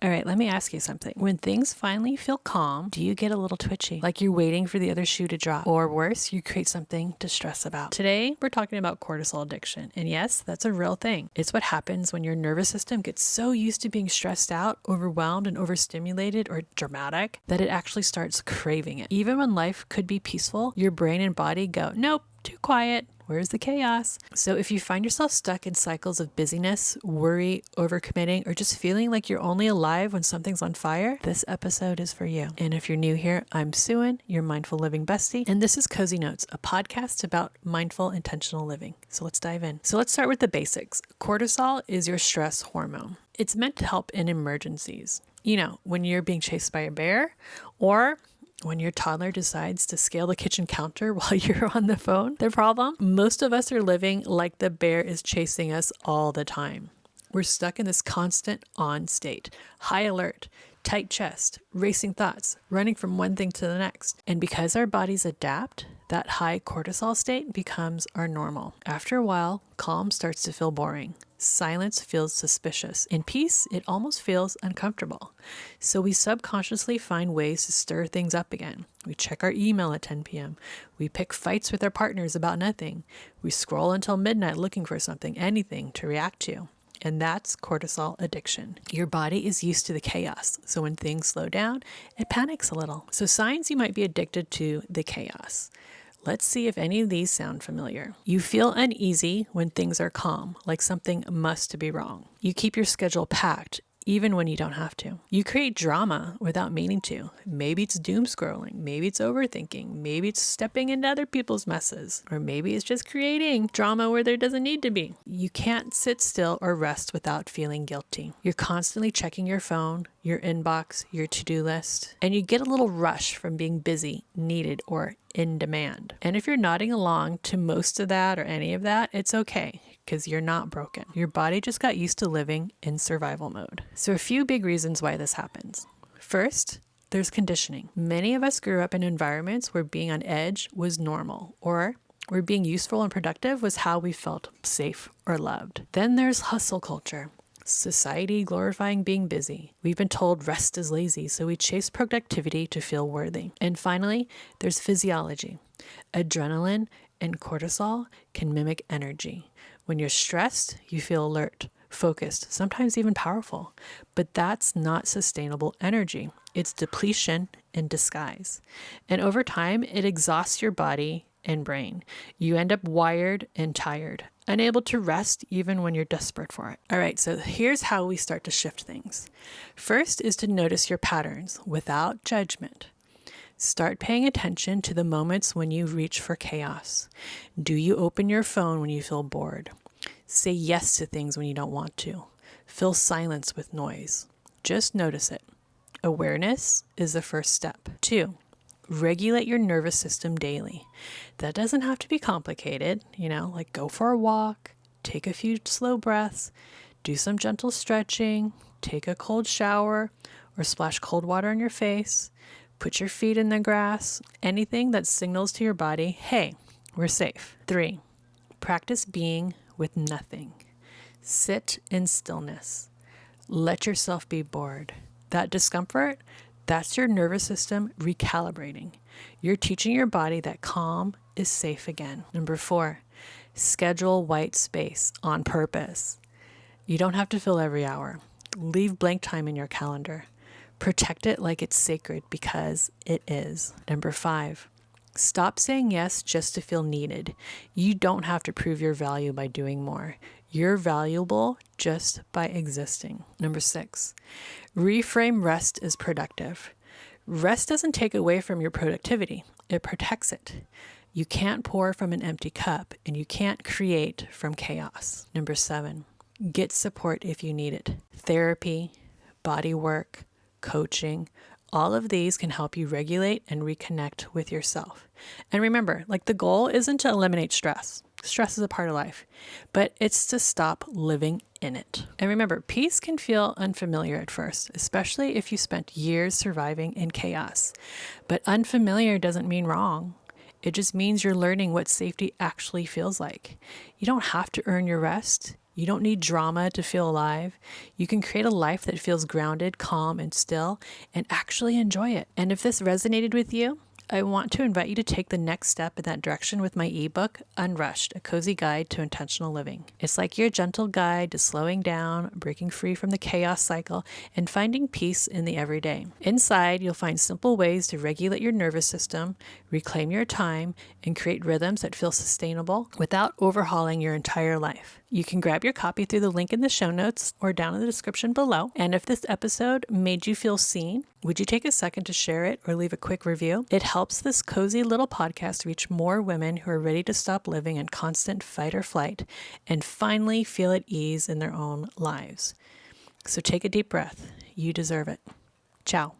All right, let me ask you something. When things finally feel calm, do you get a little twitchy, like you're waiting for the other shoe to drop? Or worse, you create something to stress about? Today, we're talking about cortisol addiction. And yes, that's a real thing. It's what happens when your nervous system gets so used to being stressed out, overwhelmed, and overstimulated or dramatic that it actually starts craving it. Even when life could be peaceful, your brain and body go, nope, too quiet. Where's the chaos? So if you find yourself stuck in cycles of busyness, worry, overcommitting, or just feeling like you're only alive when something's on fire, this episode is for you. And if you're new here, I'm Suan, your mindful living bestie, and this is Cozy Notes, a podcast about mindful, intentional living. So let's dive in. So let's start with the basics. Cortisol is your stress hormone. It's meant to help in emergencies. You know, when you're being chased by a bear, or when your toddler decides to scale the kitchen counter while you're on the phone. The problem? Most of us are living like the bear is chasing us all the time. We're stuck in this constant on state, high alert, tight chest, racing thoughts, running from one thing to the next. And because our bodies adapt, that high cortisol state becomes our normal. After a while, calm starts to feel boring. Silence feels suspicious. In peace, it almost feels uncomfortable. So we subconsciously find ways to stir things up again. We check our email at 10 p.m. We pick fights with our partners about nothing. We scroll until midnight looking for something, anything to react to. And that's cortisol addiction. Your body is used to the chaos. So when things slow down, it panics a little. So signs you might be addicted to the chaos. Let's see if any of these sound familiar. You feel uneasy when things are calm, like something must be wrong. You keep your schedule packed, even when you don't have to. You create drama without meaning to. Maybe it's doom scrolling. Maybe it's overthinking. Maybe it's stepping into other people's messes. Or maybe it's just creating drama where there doesn't need to be. You can't sit still or rest without feeling guilty. You're constantly checking your phone, your inbox, your to-do list, and you get a little rush from being busy, needed, or in demand. And if you're nodding along to most of that or any of that, it's okay, because you're not broken. Your body just got used to living in survival mode. So a few big reasons why this happens. First, there's conditioning. Many of us grew up in environments where being on edge was normal, or where being useful and productive was how we felt safe or loved. Then there's hustle culture. Society glorifying being busy. We've been told rest is lazy, so we chase productivity to feel worthy. And finally, there's physiology. Adrenaline and cortisol can mimic energy. When you're stressed, you feel alert, focused, sometimes even powerful. But that's not sustainable energy. It's depletion in disguise. And over time, it exhausts your body and brain. You end up wired and tired, unable to rest even when you're desperate for it. All right, so here's how we start to shift things. First is to notice your patterns without judgment. Start paying attention to the moments when you reach for chaos. Do you open your phone when you feel bored? Say yes to things when you don't want to. Fill silence with noise. Just notice it. Awareness is the first step. 2, regulate your nervous system daily. That doesn't have to be complicated, like go for a walk, take a few slow breaths, do some gentle stretching, take a cold shower, or splash cold water on your face, put your feet in the grass, anything that signals to your body, hey, we're safe. 3, practice being with nothing. Sit in stillness. Let yourself be bored. That discomfort, that's your nervous system recalibrating. You're teaching your body that calm is safe again. 4, schedule white space on purpose. You don't have to fill every hour. Leave blank time in your calendar. Protect it like it's sacred, because it is. 5, stop saying yes just to feel needed. You don't have to prove your value by doing more. You're valuable just by existing. 6, reframe rest as productive. Rest doesn't take away from your productivity. It protects it. You can't pour from an empty cup, and you can't create from chaos. 7, get support if you need it. Therapy, body work, coaching, all of these can help you regulate and reconnect with yourself. And remember, the goal isn't to eliminate stress. Stress is a part of life, but it's to stop living in it. And remember, peace can feel unfamiliar at first, especially if you spent years surviving in chaos. But unfamiliar doesn't mean wrong. It just means you're learning what safety actually feels like. You don't have to earn your rest. You don't need drama to feel alive. You can create a life that feels grounded, calm, and still, and actually enjoy it. And if this resonated with you, I want to invite you to take the next step in that direction with my ebook, Unrushed, a cozy guide to intentional living. It's like your gentle guide to slowing down, breaking free from the chaos cycle, and finding peace in the everyday. Inside, you'll find simple ways to regulate your nervous system, reclaim your time, and create rhythms that feel sustainable without overhauling your entire life. You can grab your copy through the link in the show notes or down in the description below. And if this episode made you feel seen, would you take a second to share it or leave a quick review? It helps this cozy little podcast reach more women who are ready to stop living in constant fight or flight and finally feel at ease in their own lives. So take a deep breath. You deserve it. Ciao.